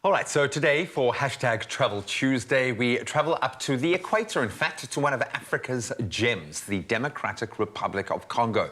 All right, so today for #Travel Tuesday, we travel up to the equator, in fact, to one of Africa's gems, the Democratic Republic of Congo.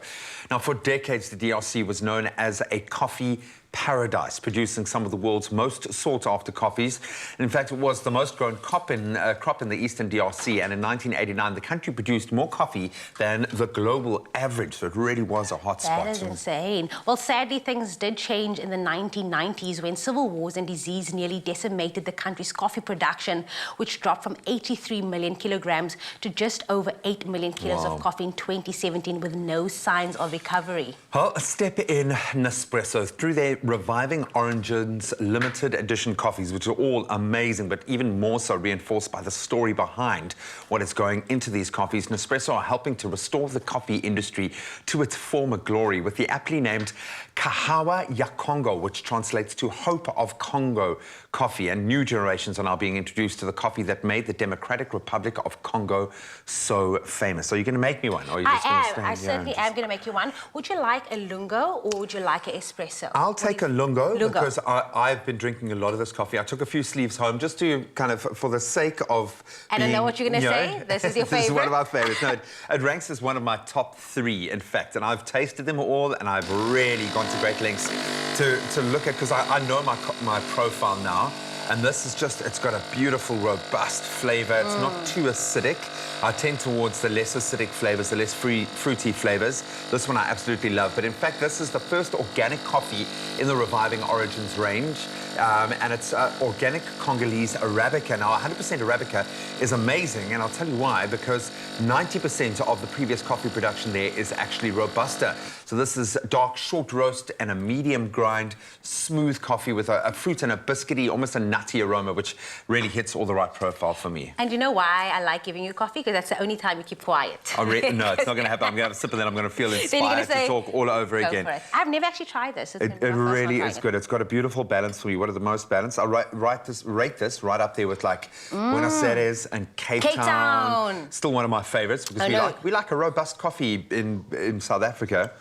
Now, for decades, the DRC was known as a coffee paradise, producing some of the world's most sought-after coffees. In fact, it was the most grown crop in the eastern DRC, and in 1989, the country produced more coffee than the global average, so it really was a hot spot. That is insane. Well, sadly, things did change in the 1990s when civil wars and disease nearly decimated the country's coffee production, which dropped from 83 million kilograms to just over 8 million kilos of coffee in 2017 with no signs of recovery. Well, a step in Nespresso through their Reviving Origins limited edition coffees, which are all amazing, but even more so reinforced by the story behind what is going into these coffees. Nespresso are helping to restore the coffee industry to its former glory with the aptly named Kahawa ya Congo, which translates to Hope of Congo coffee. And new generations are now being introduced to the coffee that made the Democratic Republic of Congo so famous. So you're going to make me one? Or are you just going to stand I certainly am going to make you one. Would you like a lungo or would you like an espresso? I'll take a lungo because I've been drinking a lot of this coffee. I took a few sleeves home just to kind of, for the sake of I don't know what you're going to say. This is your favorite. This is one of my favorites. No, it ranks as one of my top 3, in fact. And I've tasted them all, and I've really gone to great lengths to look at, because I know my profile now. And this is just, it's got a beautiful, robust flavor. It's not too acidic. I tend towards the less acidic flavors, the less fruity flavors. This one I absolutely love. But in fact, this is the first organic coffee in the Reviving Origins range. And it's organic Congolese Arabica. Now, 100% Arabica is amazing, and I'll tell you why, because 90% of the previous coffee production there is actually Robusta. So this is dark, short roast and a medium grind, smooth coffee with a fruit and a biscuity, almost a nutty aroma, which really hits all the right profile for me. And you know why I like giving you coffee? Because that's the only time you keep quiet. No, it's not going to happen. I'm going to have a sip and then I'm going to feel inspired to talk all over again. I've never actually tried this. It really is good. It's got a beautiful balance for you. What are the most balanced? I'll rate this right up there with like Buenos Aires and Cape Town. Still one of my favorites because we like a robust coffee in South Africa.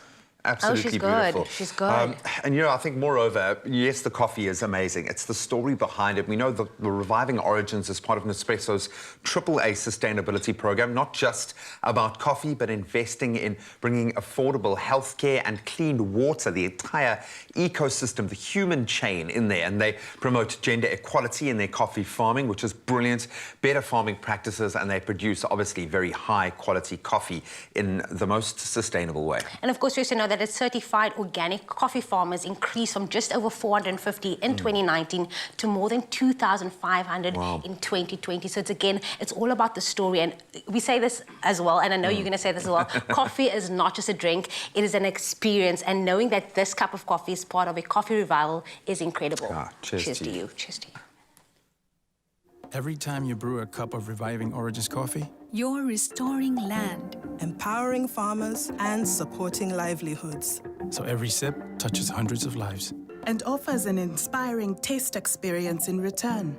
Absolutely beautiful. She's good. And, you know, I think, moreover, yes, the coffee is amazing. It's the story behind it. We know the Reviving Origins is part of Nespresso's AAA sustainability program, not just about coffee, but investing in bringing affordable healthcare and clean water, the entire ecosystem, the human chain in there. And they promote gender equality in their coffee farming, which is brilliant, better farming practices, and they produce, obviously, very high-quality coffee in the most sustainable way. And, of course, we also know that its certified organic coffee farmers increased from just over 450 in 2019 to more than 2,500 in 2020. So it's all about the story. And we say this as well, and I know you're going to say this as well. Coffee is not just a drink, it is an experience. And knowing that this cup of coffee is part of a coffee revival is incredible. Cheers to you. Cheers to you. Every time you brew a cup of Reviving Origins coffee, you're restoring land, empowering farmers, and supporting livelihoods. So every sip touches hundreds of lives. And offers an inspiring taste experience in return.